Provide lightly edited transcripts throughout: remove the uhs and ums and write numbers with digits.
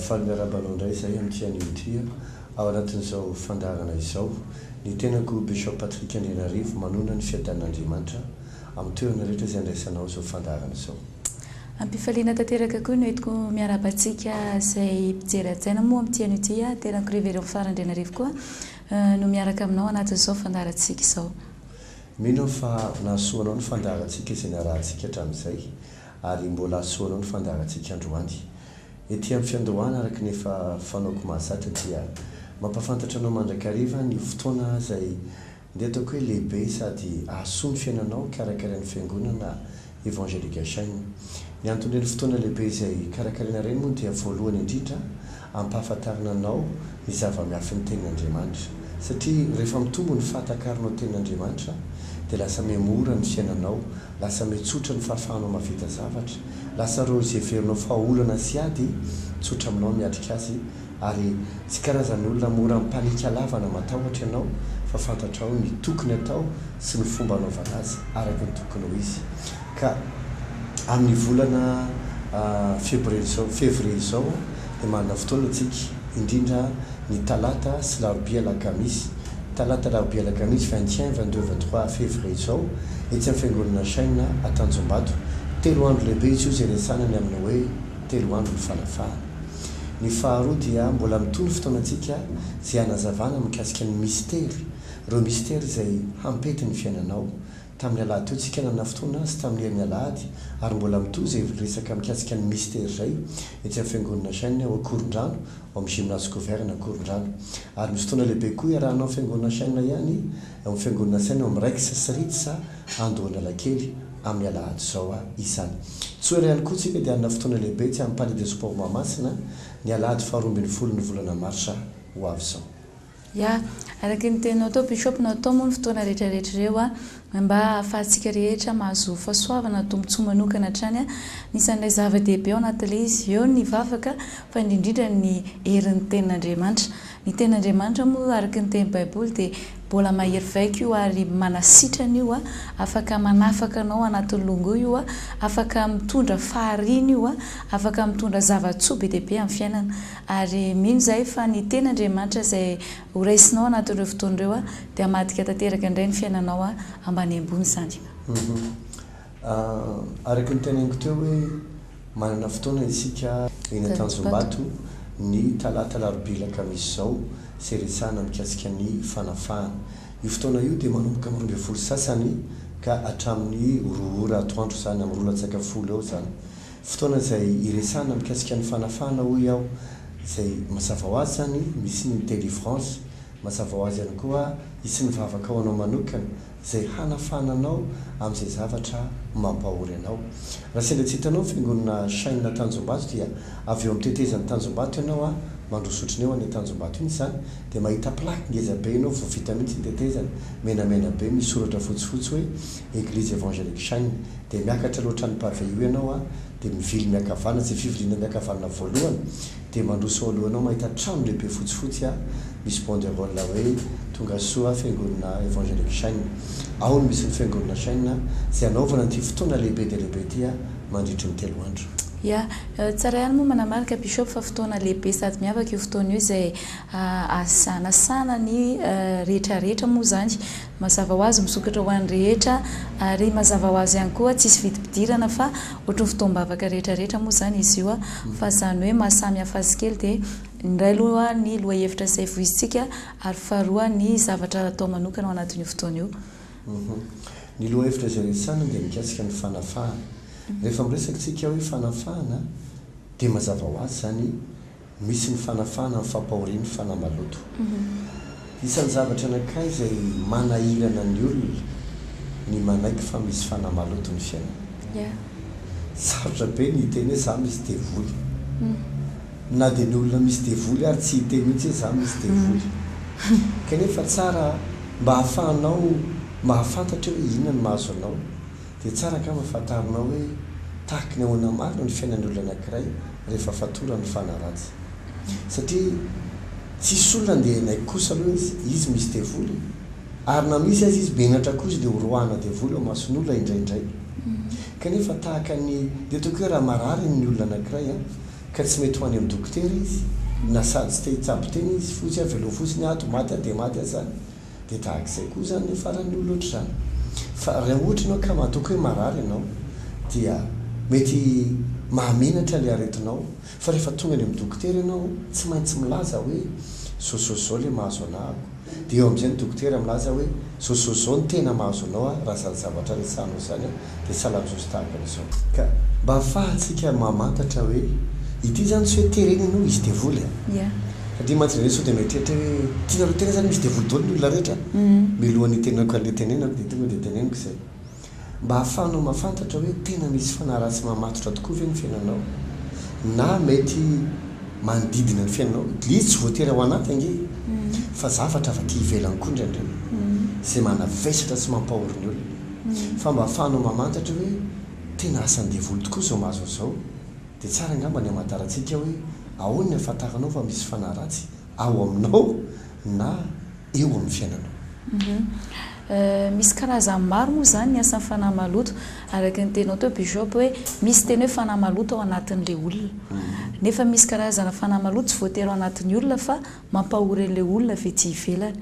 faly miarabanao indray izay amin'itian'io ao anatin'izao fandarana izao ny tenako Bishop Patrick Andrinarivo manona ny fiadan'Andriamanitra amin'ny toerana rehetra izay andraisanao izao fandarana izao. Ampifaliana tanteraka koa no entiko miarabantsika izay mpijery ajaina moa amin'itian'io ity tenako Révérend Frère Andrinarivo koa no miaraka aminao anatin'izao fandarantsika izao. Mino fa nahasoanao ny fandarantsika izay narahantsika hatramin'izay ary mbola ahasoanao ny fandarantsika androany. Ety amin'ny fiandohana araka nefa fanaoko mahazatra dia mampafantatra anao mandrakariva ny fotoana izay ndeha ataoko hoe lehibe sady ahasoa ny fiainanao karakarain'ny fiangonana Évangélique Chaîne. Ny antony ny fotoana lehibe izay karakaraina ireny moa dia voalohany indrindra ampahafantarina anao ny zava-miafy ny tenin'Andriamanitra. Satria rehefa mitombo ny fahatakarinao tenin'Andriamanitra dia lasa memora ny fiainanao, lasa metsotra ny fahafahanao mahavita zavatra, lasa reo izay verinao fahaolana sy ady tsotra aminao miatrika azy ary tsy karazan'ny olona mora mipanika lavana matahotra ianao fa fantatrao ny tokony atao sy ny fomba anaovana azy araka ny tokony ho izy. Ka amin'ny volana février izao dia manana fotoana antsika indrindra ny talata sy larobia alakamisy. Talata larobia alakamisy 21, 22, 23 février izao etsy amin'ny fiangonana Chaîne Atanjombato. Telo andro lehibe izy io izay resanany amin'ny hoe telo andro ny fanafahana. Ny faharoa dia mbola mitony fotoana antsika izay hanazavana mikasika ny mystera. Ireo mystera izay hampety ny fiainanao. Tamin'ny alahady teo tsika nanana fotoana sy tamin'ny herin'ny alahady ary mbola mitoy izay resaka mikasika ny mystera izay etsy amin'ny fiangonana Chaîne ao Korondrano ao amin'ny gymnase Gouverne Korondrano. Ary misy fotoana lehibe koa iarahanao fiangonana Chaîne ihany amin'ny fiangonana Chaîne ao amin'ny Rex Sritsa Andohanalakely amin'ny alahady izao izany. Tsoera ihany koa tsika dia hanana fotoana lehibe tsy amin'ny Palais des Sports Mahamasina ny alahady faharoa ambin'ny folo ny volana marsa ho avy izao. Ya, araka ny teninao tao Bishop natao moa ny fotoana rehetrarehetra ireo mba ahafahantsika rehetra mahazo fahasoavana tombotsoa manokana hatrany nisan'ilay zava-dehibe ao anatin'ilay izy eo ny vavaka fa indrindra ny herin'ny tenin'Andriamanitra. Ny tenin'Andriamanitra moa araka ny teny Baiboly dia mbola mahery vaika io ary manasitrana io afaka manafaka anao anatin'ny longo io afaka mitondra fahariana io afaka mitondra zavatsoa be dia be amin'ny fiainana ary mino izay fa ny tenin'Andriamanitra izay horaisinao anatin'ireo fotoan'ireo dia hamadika tanteraka indray ny fiainanao ambany ambony izany. Araka ny teneniko teo hoe manana fotoana isika eny Atanjombato ny talata larobia alakamisy izao izay resahana mikasika ny fanafahana. Io fotoana io dia manomboka amin'ny 12 sasany ka hatramin'ny 2 ora atoandro izany amin'ny 2 latsaka folo eo izany. Fotoana izay iresahana mikasika ny fanafahana hoy aho izay mazava ho azy izany misy ny délivrance, mazava ho azy ihany koa isy ny vavaka ao anao manokana izay hanafahananao amin'izay zavatra mampahory anao. Raha sendra tsy hitanao fiangonana Chaîne Atanjombato dia avy eo amin'ny tetezan'ny Tanjombato ianao mandrosotriny eo any Tanjombato iny izany dia mahita plaque ngeza be ianao vao vita mihitsy ny tetezana menamena be misy soratra fotsifotsy hoe Église Évangélique Chaîne dia miakatra loatra ny pavé io ianao dia mivily miakavanana izay fiviliana miakavanana voalohany dia mandroso alohanao mahita trano lehibe fotsifotsy misy banderole hoe tonga soa fiangonana Évangélique Chaîne. Ao no misy ny fiangonana Chaîne izay anaovana ity fotoana lehibe dia lehibe ity mandritry ny 3 andro. Ya, tsara ihany moa manamarika Bishop fa fotoana lehibe sady miavaka io fotoana io izay asanasana ny rehetrarehetra moa izany. Mazava ho azy misokatra ho an'ny rehetra ary mazava ho azy ihany koa tsisy vidim-pidirana fa ohatry ny fotoam-bavaka rehetrarehetra moa izany izy io fa izany hoe mahasamy hafa azy kely dia indray aloha ny loha hevitra izay voizintsika ary faharoa ny zavatra atao manokana ao anatin'io fotoana io. Ny loha hevitra izay resahana dia mikasika ny fanafahana. Rehefa miresaka tsika hoe fanafahana dia mazava ho azy izany misy ny fanafahana amin'ny fampahorian'ny fanamaloto. Isan'ny zavatra anankiray izay manahirana ny olona ny manaiky fa misy fanamaloto ny fiainana. Sarotra be ny hiteny hoe izaho misy devoly. Na dia ny olona misy devoly ary tsy hiteny mihitsy hoe izaho misy devoly. Kanefa tsara mba hahafahanao mahafantatra hoe inona ny mahazo anao dia tsara ka mahafantarinao hoe tahaka ny ahoana marina ny fiainan'ny olona anankiray rehefa fatorany ny fanaratsy. Satria tsisy olona andeha naiky kosa aloha izy misy devoly ary na misy azy izy menatra kosa dia horohana devoly ao mason'olona indraindray. Kanefa tahaka ny dia ataoko hoe raha marary ny olona anankiray ka tsy mety ho any amin'ny dokotera izy na sady tsy te hitsabo teny izy fotsy avelo fotsiny ato maty de maty azany de tahak'izay koa zany le farany olo oatra zany fa raha ohatra ianao ka mahatoky hoe marary ianao dia mety mahamenatra le aretinao fa rehefa tonga any amin'ny dokotera ianao tsy maintsy milaza hoe zao le mahazo anahako de eo amin'izay ny dokotera milaza hoe zao ny tena mahazo anao a raha zany zavatra resanao zany a de salamizosy tahaka an'izao ka mba ahafahantsika mamantatra hoe ity zany tsy hoe tereny ianao izy devoly a satria mantsy sao de mietrehitra hoe tianareo tena zany misy devoly daholo ny olona rehetra milohan'ny tenenako an'le tenenako de tonga de teneniko izay mba ahafahanao mahafantatra hoe tena misy fanaratsy mamatotra tokoa ve ny fiainanao na mety manodidina ny fiainanao izy tsy voatery ao anaty ange fa zavatra afa-ty ivelany koa ndraindray zay manavesatra sy mampahory ny olona fa mba ahafahanao mamantatra hoe tena asan'ny devoly tokoa zao mahazo zao de tsara angamba ny amantarantsika hoe ahoany ny afantaranao fa misy fanaratsy ao aminao na eo amin'ny fiainanao misy karazany maro moa zany ny asan'ny fanahy maloto araky ny tenao teo bishop hoe misy teny hoe fanahy maloto ao anatin'le olona nefa misy karazana fanahy maloto tsy voatery ao anatin'ny olona fa mampahory an'le olona ve tsy ivelany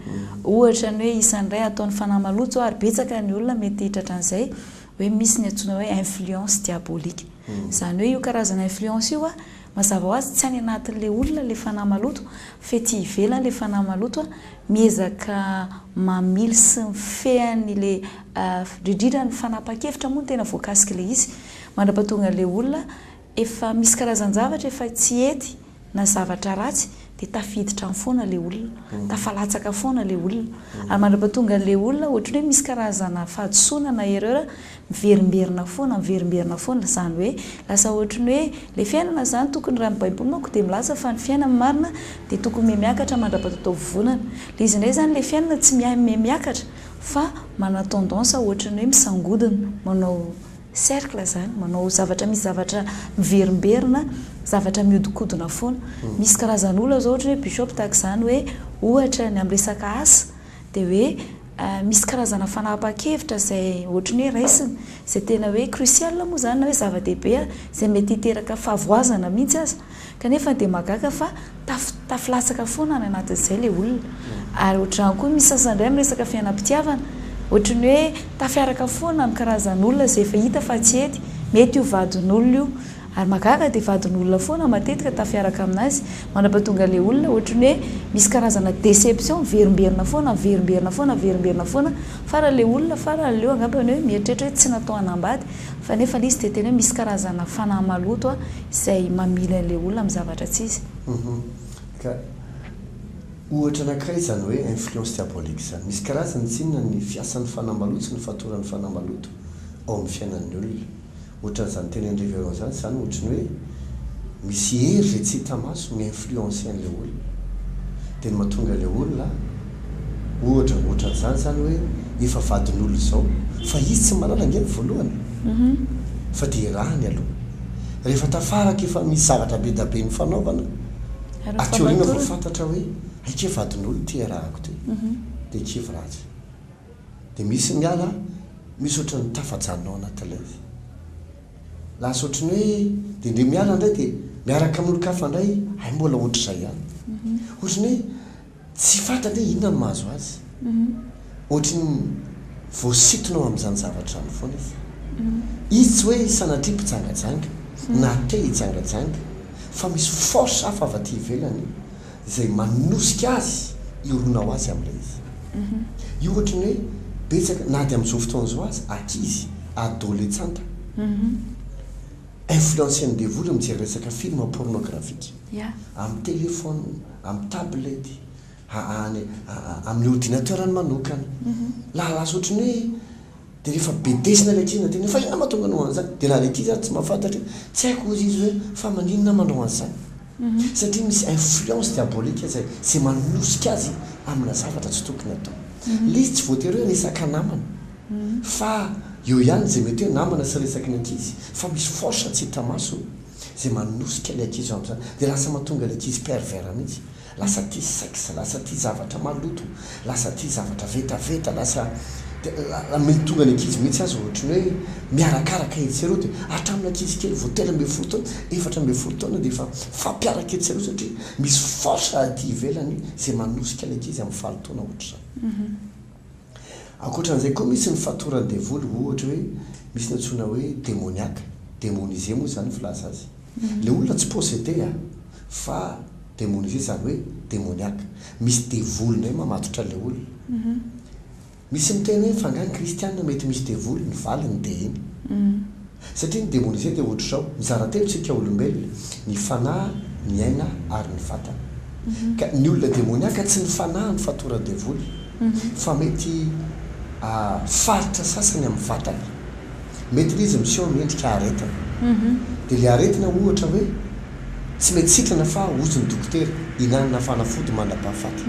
ohatra ny hoe isan'ray ataon'ny fanahy maloto ary betsaka ny olona mety hitratra an'izay hoe misy ny antsoina hoe influence diabolique zany hoe io karazana influence io a mazava ho azy tsy any anatin'le olona le fanahy maloto fe tsy ivelany le fanahy maloto a miezaka mamily sy mifehany le ridritra ny fanapahan-kevitra moa ny tena voakasika le izy mandrapatonga le olona efa misy karazan-javatra efa tsy ety na zavatra ratsy de tafiditra ny foana le olona tafalatsaka foana le olona ary mandrapatonga le olona ohatrany hoe misy karazana fahadisoana na erreur miverimberina foana zany hoe lasa ohatrany hoe le fiainana zany tokony raha baiboly manko de milaza fa ny fiainana marina de tokony miakatra mandrapatatao vonana le izy ndray zany le fiainana tsy miakatra fa mana tendance ohatrany hoe misangodina manao cercle zany manao zavatra misy zavatra miverimberina zavatra miodikodina foana misy karazan'olona zao ohatra hoe bishop tahaka zany hoe ohatra ny amin'ny resaka asa de hoe misy karazana fanapahan-kevitra zay ohatrany hoe raisiny zay tena hoe crucial moa zany na hoe zava-dehibe zay mety hiteraka fahavoazana mihitsy aza kanefa de magaka fa tafilatsaka foana any anatin'izay le olona ary ohatrany koa misy sasandray amin'ny resaka fiainam-pitiavana ohatrany hoe tafiaraka foana ny karazan'olona zay efa hita fa tsy ety mety io vadin'olona io ary magaka de vadin'olona foana matetika tafiaraka aminazy mandrapatonga le olona ohatrany hoe misy karazana déception verimberina foana fa raha le olona farany leo angambany hoe mieritreritra hoe tsy natao anambady fa nefa le izy de tena hoe misy karazana fanahy maloto a izay mamily an'le olona amin'ny zavatra tsy izy ka ohatra anankiray zany hoe influence diabolique zany misy karazany tsinona ny fiasan'ny fanahy maloto sy ny fatoran'ny fanahy maloto ao amin'ny fiainan'ny olona ohatra zany teny andreverao zany ohatrany hoe misy hery zay tsy hita maso mi-influence an'le olona de ny mahatonga le olona ohatra zany hoe efa vadin'olona zao fa izy tsy malala angeny voalohany fa de rahany aloha rehefa tafaraka efa misy zavatra be da be ny fanaovana atiorina vao fantatra hoe aike vadin'olona ty arahako ty de kivy ratsy de misy miala misy ohatrany tafajanonao anatin'ilay izy lasa ohatrany hoe de ndre miala indray de miaraka amin'olo kafa indray ay mbola ohatr'izay ihany ohatrany hoe tsy fantany hoe inona ny mahazo azy ohatrany voasitonao amin'izany zavatra ny foana izy tsy hoe sanatria mpijangajanga na te hijangajanga fa misy force hafa avy aty ivelany zay manosika azy ioroanao azy amin'ilay izy io ohatrany hoe betsaka na de amin'izao fotoan'izao azy akizy adolescente influencen'ny devoly mijery resaka film pornographique amin'ny téléphone amin'ny tablety amin'ny ordinateur ny manokana lasa ohatrany hoe de rehefa bedesina le akizina tena fa inona mahatonga anao an'izany de na le akizy ary tsy mahafantatra tsy haiko ozy izy hoe fa maninona manao an'izany satria misy influence diabolique zay manosika azy amina zavatra tsy tokony atao le izy tsy voatery hoe resaka namana fa eo ihany zay mety hoe namana sy resaky ny ankizy fa misy force tsy hita maso zay manosika le ankizy amin'izany de lasa mahatonga le ankizy pervers mihitsy lasa tia sexe lasa tia zavatra maloto lasa tia zavatra vetaveta lasa mety tonga ny ankizy mihitsy azy ohatrany hoe miarakaraka etsero de atramina ankizy kely vo 13 taona 14 taona de efa fampiaraka etsero satria misy force aty ivelany zay manosika ny ankizy amin'ny 7 taona ohatra zany ankoatran'izay koa misy ny fatorany devoly ohatra hoe misy ny antsoina hoe démoniaque démonisé moa zany filaza azy le olona tsy possédé fa démonisé zany hoe démoniaque misy devoly nay mamatotra le olona misy miteny hoe fangany kristianina mety misy devoly ny valiny de iny satria ny démonisé de ohatra zao mizara telo tsika olombelona ny fanahy ny aina ary ny vatana ka ny olona démoniaque tsy ny fanahy ny fatorany devoly fa mety faritra sasany amin'ny vatana mety le izy miseho miendrika aretina de le aretina ohatra hoe tsy mety sitrana fa ozony dokotera inanana fanafody mandrapahafaty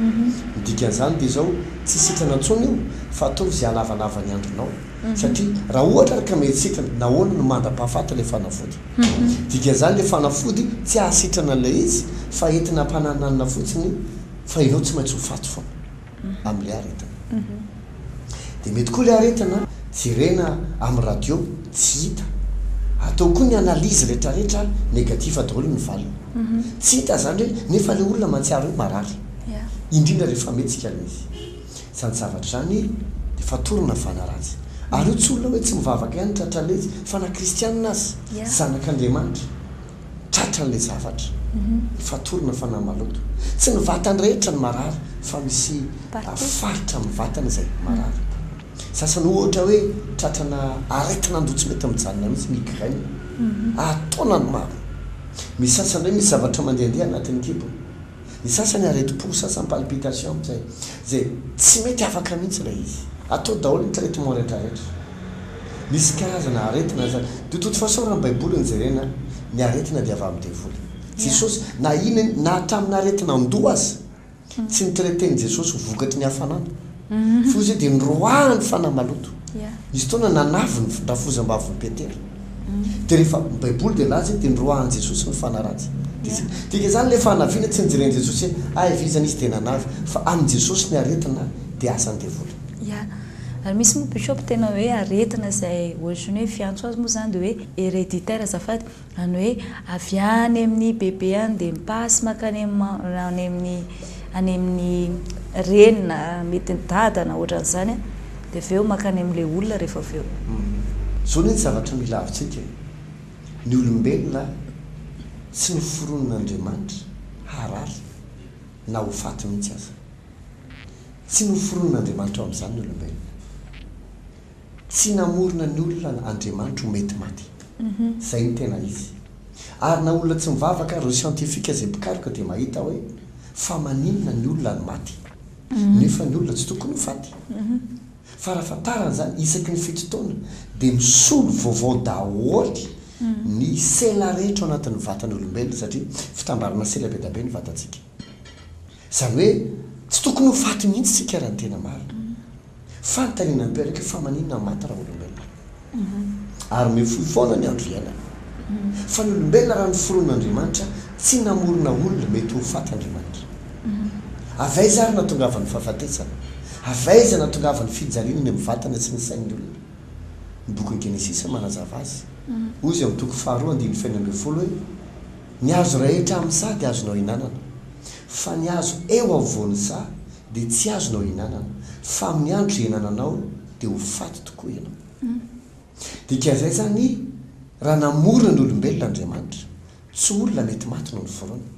midikan'izany de zao tsy sitrana antsony io fa ataovy zay alavalava ny andronao satria raha ohatra araka mety sitrana nahoana no mandra-pahafaty le fanafody dikan'izany le fanafody tsy ahasitrana le izy fa entina ampanananana fotsiny fa inao tsy maintsy ho faty foana amin'le aretina de mety koa le aretina jerena amin'ny radio tsy hita atao koa ny analyse rehetrarehetra négatif daholo ny valiny tsy hita zany hoe nefa le olona mantsiaro hoe marary indrindra rehefa metsika izy zany zavatra zany de fatorana vanaratsy ary io tsy olona hoe tsy mivavaka ihany tratralezy fa na kristianina azy zanak'Andriamanitra tratran'le zavatra fatorana fanamaloto tsy ny vatany rehetra ny marary fa misy faritra amin'ny vatana izay marary sasany ohatra hoe tratrana aretina ando tsy mety mijanona mihitsy migraine ataona ny maro misy sasany hoe misy zavatra mandehandeha anatin'ny kibo ny sasany areti-po sasany palpitation zay tsy mety afaka mihitsy lay izy atao daholo ny traitement rehetrarehetra misy karazana aretina zany de toute façon raha ny baiboly ny jerena ny aretina de avy amin'ny devoly jesosy na ina na hatramin'ny aretina andoha azy tsy nitraiteny jesosy vokatry ny hafanana fo zay de nyroahany fanamaloto izy tona nanavy ny rafozam-baviny petera de rehefa baiboly de laza de nyroahany jesosy ny fanaratsy tika zany le fanaviana tsy nijereny jesosy hoe aivizany izy de nanavy fa amin'ny jesosy ny aretina de asany devoly ary misy moa bishop tena hoe aretina zay ohatrany hoe fiantso azy moa zany de hoe héréditaire azafady any hoe avy any amin'ny bebe any de mipasy makany any amin'ny renina mety nydadana ohatran'izany de aveo makany amin'le olona rehefa aveo zao ny zavatra mila avitsika ny olombelona tsy noforonon'Andriamanitra harary na ho faty mihitsy aza tsy noforonon'Andriamanitra ao amin'izany ny olombelona tsy namorona ny olona Andriamanitra ho mety maty zay ny tena izy ary na olona tsy mivavaka reo scientifique zay pikaroka de mahita hoe fa maninona ny olona ny maty nefa ny olona tsy tokony ho faty fa raha fatarana zany isaky ny fito taona de misolo vaovao daholy ny sela rehetra ao anatin'ny vatany olombelona satria fitambarana sela be dabe ny vatantsika zany hoe tsy tokony ho faty mihitsy tsika raha ny tena marina fa nytanina mperaka fa maninona ny maty raha olombelona ary mefoy foana ny andro iainana fa ny olombelona raha ny foron'Andriamanitra tsy namorona olona mety ho faty Andriamanitra avaiza ary natongavany fahafatesana avaiza natongavany fijalinany amin'ny vatana tsy ny sain'ny olona ny boky ny Genesisa manazava azy ozy amin'ny toko 2:1 hoe ny azo rehetra amin'ny sa de azonao hinanana fa ny azo eo avovoan'ny sa de tsy azonao hinanana fa amin'ny andro ihinananao de ho faty tokoa ianao dikazay zany raha namorona ny olombelona Andriamanitra tsy olona mety maty noho ny forona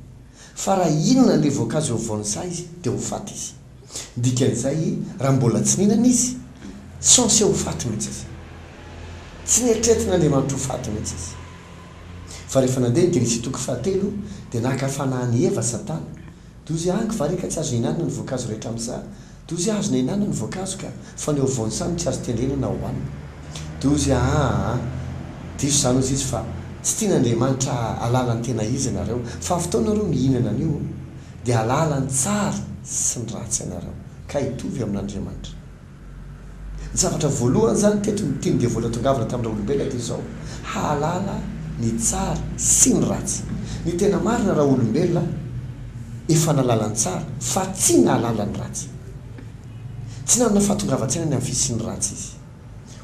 fa raha inona le voankazo eo avovoan'ny sa izy de ho faty izy dikan'izay raha mbola tsy nihinana izy censé ho faty mihitsy izy tsy nieritreretin'Andriamanitra ho faty mihitsy izy fa rehefa nandeha ny Genesisa toko 3 de naka fanahany Eva Satana toy izy angy vareka tsy azo hinanana ny voankazo rehetra amin'sa toy izy azona hinanana ny voankazo ka fa ny eo avovoan'ny sa no tsy azo tendrenana hohanina toy izy diso zany ozy izy fa tsy tian'Andriamanitra alala ny tena izy ianareo fa fotoanareo mihinana an'io de alala ny tsara sy ny ratsy ianareo ka hitovy amin'Andriamanitra ny zavatra voalohany zany teto tiany de vola tongavana tamin'ra olombelona de zao halala ny tsara sy ny ratsy ny tena marina raha olombelona efa nalala ny tsara fa tsy nahalala ny ratsy tsy nanana fahatongavan-tsaina ny amin'ny fisiny ratsy izy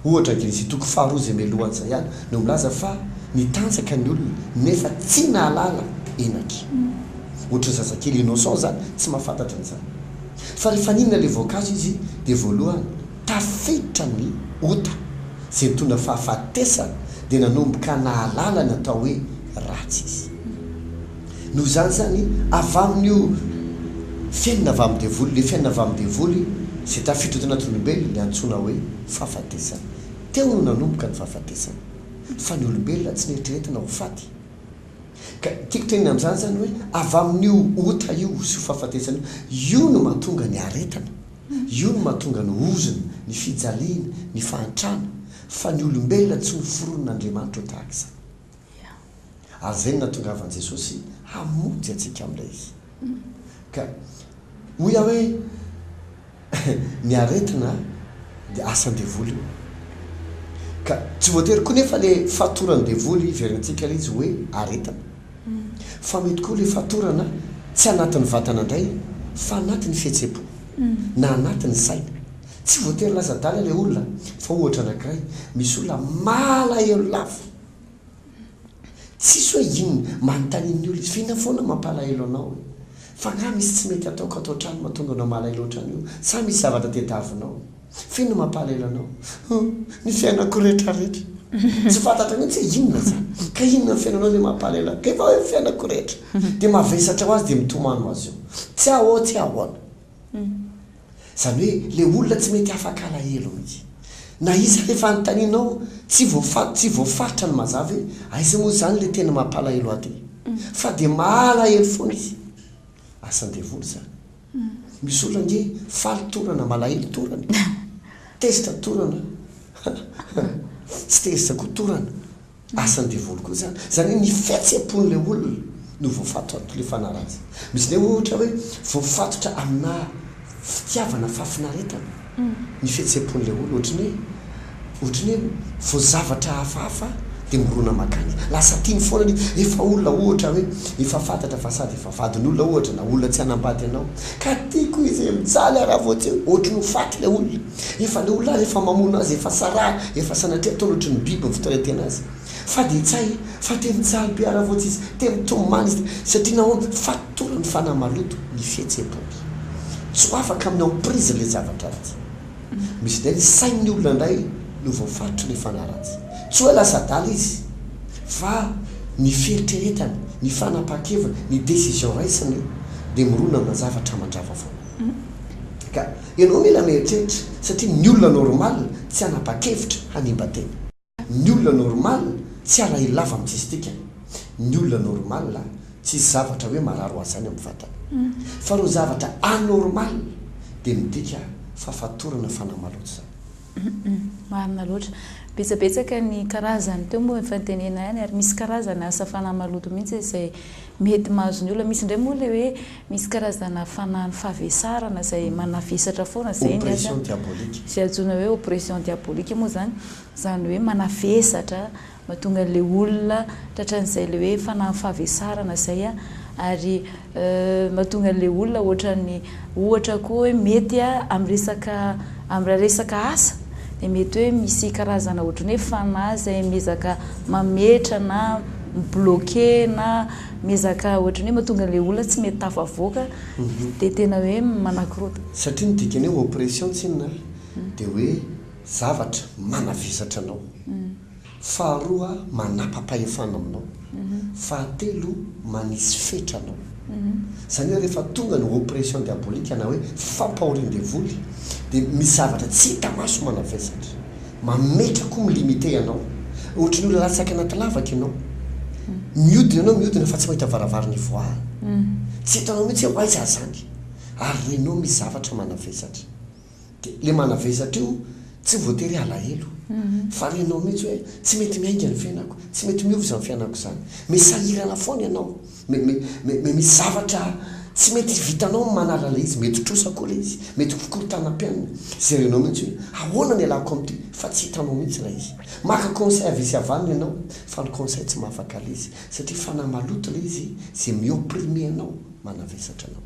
ohatra grisy toko faharoa zay melohan'izay ihany no milaza fa nitanjaka ny olona nefa tsy nahalala enaky ohatra zazakely innocent zany tsy mahafantatra an'izany fa rehefa ninona le voankazo izy dia voalohany tafiditra ny ota zay mitondra fahafatesana dia nanomboka nahalala ny atao hoe ratsy izy noho zany zany avy amin'io fiainana avy amin'ny devoly le fiainana avy amin'ny devoly zay tafiditra eto anatin'olombelona ny antsoina hoe fahafatesana teo no nanomboka ny fahafatesana fa ny olombelona tsy nieritreretina ho faty ka tiako tenina amin'izany zany hoe avy amin'io ota io sy ho fahafatesana io no mahatonga ny aretana io no mahatonga ny ozina ny fijaliana ny fahantrana fa ny olombelona tsy noforon'Andriamanitra ho tahaka izany ary zay no nahatongavan' Jesosy hamonjy antsika amin'ilay izy ka hoy aho hoe ny aretina dia asan-devoly io ka tsy voatery koa nefa le fatorany devoly iverinantsika le izy hoe aretana fa mety koa le fatorana tsy anatin'ny vatana indray fa anatin'ny fihetsem-po na anatin'ny saina tsy voatery laza-dala le olona fa ohatra anankiray misy olona malahelo lafo tsisy hoe inona manontanian'ny olona izy fina foana mampalahelo anao fa nga misy tsy mety ataoko atao trano mahatonga anao malahelo ohatrany io sa misy zavatra tetavinao fina mampalahelo anao ny fiainako rehetrarehetra tsy fantatra mihitsy hoe inona zany ka inona ny fiainanao le mampalahelo ka efa hoe fiainako rehetra dia mavesatra ho azy dia mitomano azy io tsy ahoa tsy ahoana zany hoe le olona tsy mety afaka alahelo mihitsy na izy rehefa anontanianao tsy voafaritra ny mazava hoe aiza moa zany le tena mampalahelo aty fa dia malahelo foana izy asan-devoly zany misy olona nge faly torana malahelo torana tezitra torana tsy tezitra koa torana asan-devoly koa zany zany hoe ny fihetsepon'le olona no voafatotra le fanaratsy misy le ohatra hoe voafatotra amina fitiavana fafinaretana ny fihetsepon'le olona ohatrany hoe voazavatra hafahafa dia morona makany lasa tiany foana efa olona ohatra hoe efa fantatra fa sady efa vadin'olona ohatra na olona tsy hanambady anao ka tiako izy mijaly raha voatsy ohatra no faty le olona efa le olona azy efa mamona azy efa sarà efa sanatria ataony ohatra ny biby mifotoretena azy fa dia tsay fa te mijaly be raha voatsy izy te mitomany izy satria nahoana fatorany ny fanahy maloto ny fihetsem-pony tsy afaka amin'ny emprise le zavatra ratsy misy day ny sain'ny olona indray no voafaritra le fanahy ratsy tsy hoe lasa-dala izy fa ny fieritreretana ny fanapa-kevana ny décision raisiny dia mirona amina zavatra mandrava foana ka ianao mila mieritreritra satria ny olona normal tsy hanapa-kevitra hanimba-tena ny olona normal tsy alahelo lava amin'tsisy ny olona normal tsisy zavatra hoe mararo azany amin'ny vatana fa ro zavatra anormal dia midika fahafatorana fanamaloto zany marina loatra betsabetsaka ny karazany teo moa fantenena ihany ary misy karazana asa fanahy maloto mihitsy izay mety mahazo ny olona misy indray moa le hoe misy karazana fanahy fahavesarana izay manavesatra foana zay zay antsoina hoe oppression diabolique moa zany hoe manavesatra mahatonga le olona tratran'izay le hoe fanahy fahavesarana zay ary mahatonga le olona ohatra koa hoe mety amin'ny resaka asa dia mety hoe misy karazana ohatrany hoe fanahy zay miezaka mametra na mibloqué na miezaka ohatrany hoe mahatonga le olona tsy mety tafavoaka dia tena hoe manakirota satria ny dikany hoe oppression tsy inona dia hoe zavatra manavesatra anao faharoa manapa-pahefana aminao fahatelo manisy fetra anao zany hoe rehefa tonga ny oppression diabolique na hoe fampahorian-devoly dia misy zavatra tsy hita maso manavesatra mametra koa milimité anao ohatrany olona latsaka anaty lavaka ianao miodina fa tsy mahita varavarany voahany tsy hitanao mihitsy hoe aiza zany ary renao misy zavatra manavesatra dia le manavesatra io tsy voatery alahelo fa renao mihitsy hoe tsy mety miainga ny fiainako tsy mety miovy zany fiainako zany misahirana foana ianao misy zavatra tsy mety vitanao manala le izy mety trosakoa le izy mety fikorotana-pianina zay renao mihitsy hoe ahoana ny alako amin'ity fa tsy hitanao mihitsy raha izy maka conseil avy avaniny ianao fa ny conseil tsy mahafaka le izy satria fanahy maloto le izy zay miopprime anao manavesatra anao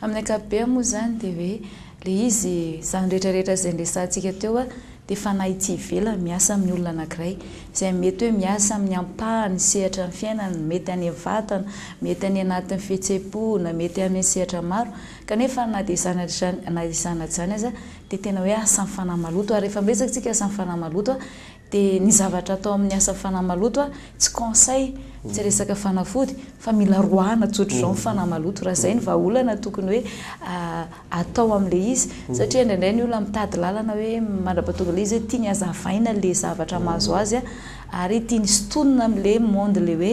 amin'ny akabe moa zany dia hoe le izy zany rehetrarehetra zay nresantsika teo a dia fanahy tsy ivela miasa amin'ny olona anankiray izay mety hoe miasa amin'ny ampahany sehatra ny fiainana mety any vatana mety any anatin'ny fihetseham-po na mety amin'ny sehatra maro kanefa na dia izana zany aza dia tena hoe asa ny fanahy maloto ary rehefa miresakantsika asa ny fanahy maloto a dia ny zavatra atao amin'ny asa fanahy maloto a tsy conseil tsy resaka fanafody fa mila roahana tsotra izao ny fanahy maloto raha izay ny vahaolana tokony hoe atao amin'ilay izy satria indraindray ny olona mitady lalana hoe mandra-pahatonga ilay izy hoe tia ny hazavaina le zavatra mahazo azy a ary tia ny sotonina amin'ilay monde le hoe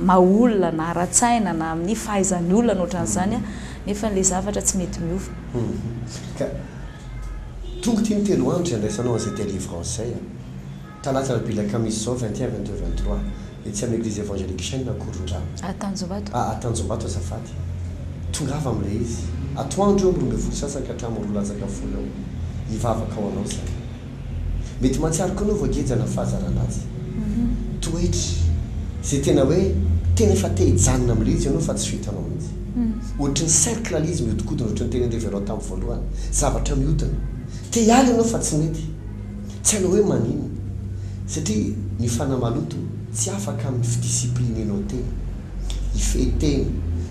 mahaolona na ara-tsaina na amin'ny fahaizan'ny olona ohatran'izany a nefa n'ilay zavatra tsy mety miova ka tonga tia ny telo andro andraisanao an'izay télé français talata rabila kamisy zao 21 22 23 etsy amin'ny église évangélique chaîne na Korondrano Atanjombato azafady tongava amin'ilay izy atoandro eo mroa folo sasaka hatramin'ny roa latsaka folo eo hivavaka ao anao zany mety mahatsiariko anao voagejana fahazarana azy toetry zay tena hoe tena efa te hijanona amin'ilay izy ianao fa tsy vitanao mihitsy ohatry ny cerclealisme miodikodina ohatry ny tena ndeverao tamin'ny voalohany zavatra mihodina te hialy ianao fa tsy mety tsy hainao hoe manino satria ny fanahy maloto tsy afaka amin'ny fidiscipline anao tena ifetena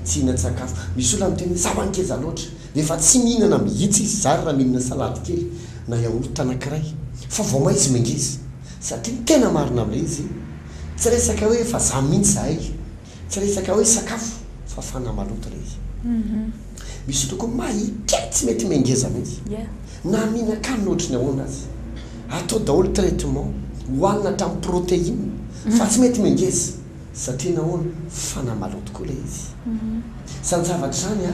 tsy hihinan-tsakafo misy olona amin'ny tena zava-nikeza loatra dia efa tsy mihinana mihitsy izy zary raha mihinana salady kely na yaourt anankiray fa vao ma izy mangeza satria tena marina amin'ilay izy tsy resaka hoe fa za mihitsy zahay tsy resaka hoe sakafo fa fanahy maloto ilay izy misy olona koa mahika tsy mety mangeza mihitsy na mihinan-kanina ohatry ny ahoana azy atao daholo traitement hohanina hatramin'ny protéine fa tsy mety mangeza satria nahoana fanahy maloto koa ilay izy sany zavatra zany a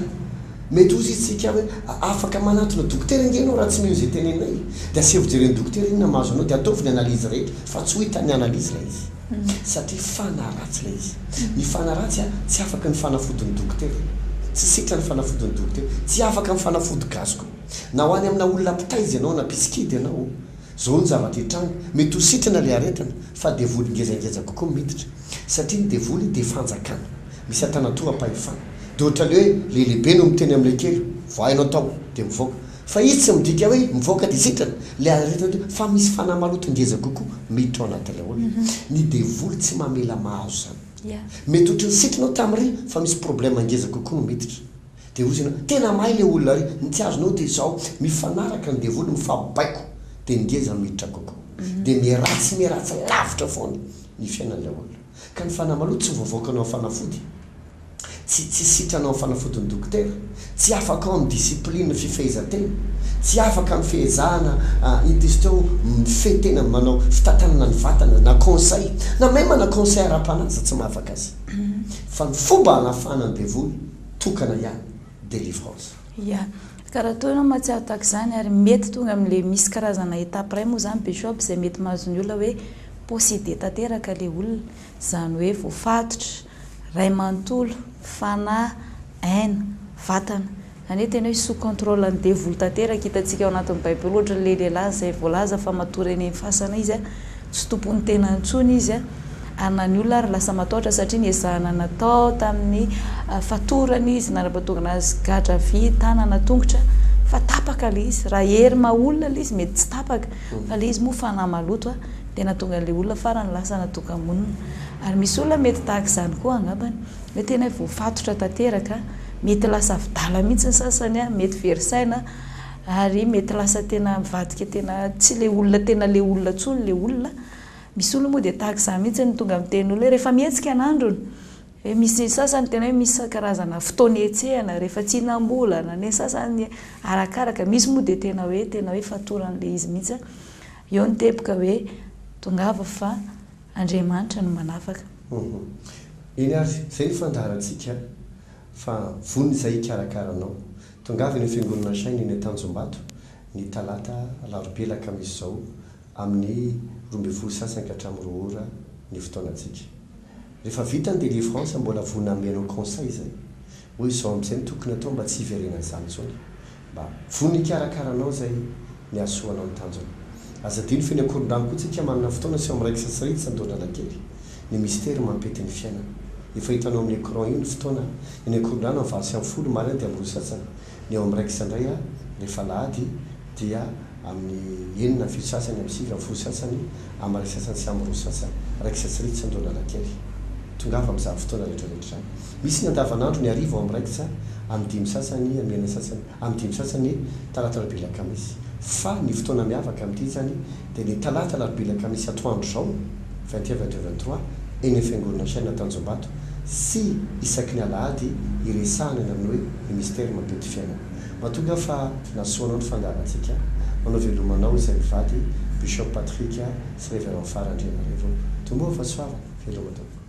mety ozy itsika hoe afaka manatona dokotera ingenao raha tsy mino zay tenenay dia asevojereny dokotera inona mahazo anao dia ataovy ny analizy rehetra fa tsy ho hitany analizy ilay izy satria fanahy ratsy ilay izy ny fanahy ratsy a tsy afaka ny fanafodin'ny dokotera tsy sitra ny fanafodin'ny dokotera tsy afaka ny fanafody gasiko na ho any amina olona mpitaizy ianao na piskidy ianao zao ny zavatra hitranga mety ho sitrana le aretina fa devoly ngezangeza kokoa miditra satria ny devoly dia fanjakana misy atanatoam-pahefana dia ohatrale hoe lelehibe no miteny amin'ilay kely voainao tao dia mivoaka fa izy tsy midika hoe mivoaka dia sitrana le aretina fa misy fanahy maloto ngeza kokoa miditra ao anatin'ilay olona ny devoly tsy mamela mahazo zany mety ohatry ny sitranao tamin'ry fa misy problème ngeza kokoa no miditra dia ozy ianao tena mahay le olona ry ny tsy azonao dia zao mifanaraka ny devoly mifabaiko dia ngeza miditra kokoa dia miratsy lavitra foana ny fiainan'ilay olona ka ny fanahy maloto tsy voavoakanao amin'ny fanafody tsy sitranao amin'ny fanafodin'ny dokotera tsy afaka ao amin'ny discipline fifehezantena tsy afaka amin'ny fehezahana itisteo mifetena manao fitantanana ny vatana na conseil na même mana conseil ara-panaza tsy mahafaka azy fa ny fomba hanafana ny devoly tokana ihany délivrance karaha toy ianao mahatsiaro tahaka izany ary mety tonga amin'ilay misy karazana étape ray moa zany bishop izay mety mahazony olona hoe possédé tanteraka le olona zany hoe voafatotra ray manontolo fanahy aina vatana zany hoe tena hoe sous contrôle ny devoly tanteraka hitantsika ao anatin'ny baiboly ohatra le lehilahy izay voalaza fa matory eny fasana izy a tsy tompony tena antsony izy a ary na ny olona ary lasa matahotra satria ny ezahana natao tamin'ny fatorany izy nara-pahatonga anazy gadra vy tanana tongotra fa tapaka le izy raha hery maolona le izy mety tsy tapaka fa le izy moa fanahy maloto a dia natonga le olona farany lasa natoka-monina ary misy olona mety tahaka izany koa angambany hoe tena hoe voafatotra tanteraka mety lasa vidala mihitsy ny sasany a mety verisaina ary mety lasa tena mivadika tena tsy le olona tena le olona tsony le olona misy olona moa dia tahaka izany mihitsy ny tonga amin'ny teny olona rehefa mihetsika n'androny misy sasany tena hoe misy karazana fotoana etsehana rehefa tsy hinam-bolana ny sasany arakaraka misy moa dia tena hoe fatoran'le izy mihitsy a eo ny tepoka hoe tongava fa Andriamanitra no manafaka iny ary zay ny fandaharantsika fa voniny izay hikarakaranao tongava ny fiangonana saina eny Tanjombato ny talata alarobia kamisy zao amin'ny 12 sasany hatramin'ny 2 ora ny fotoanantsika rehefa vita ny délivrance mbola vonina amenao conseil zay hoe izao amin'izay tokony atao mba tsy hiverena izany intsony mba voniny hikarakaranao zay ny asoanao ny tanjona azadiny feny Korondrano koa tsika manana fotoana sy amin'ny raiky sasaritsy andona lakely ny mystère mampety ny fiainana efa hitanao amin'ny écran io ny fotoana ny koronana mivasy amin'ny folo marina dia amin'ny rosatsana ny eo amin'ny raikisa indray a rehefa lahady dia amin'ny enina fito sasany amin'ny sivy amin'ny folo sasany amin'ny ray sasany sy amin'ny roa sasany raikisa sy ritsy andao lalan-kely tongava amin'izany fotoana rehetrarehetra misy ny andavanandro ny arivo amin'ny raikisa amin'ny dimy sasany amin'ny enina sasany amin'ny dimy sasany talata alarobia lakamisy fa ny fotoana miavaka amin'ity zany dia ny talata alarobia lakamisy atoandro zao 21-23 eny fiangonana Saina Tanjombato sy isaky ny alahady iresahana ny amin'ny hoe ny mystère mampety fiainana mahatonga fa nasoanao ny fandaharantsika manao velomanao izay mivady Bishop Patrick sy Révérend Fara Andrianarivo tomboa fa soavana velomatao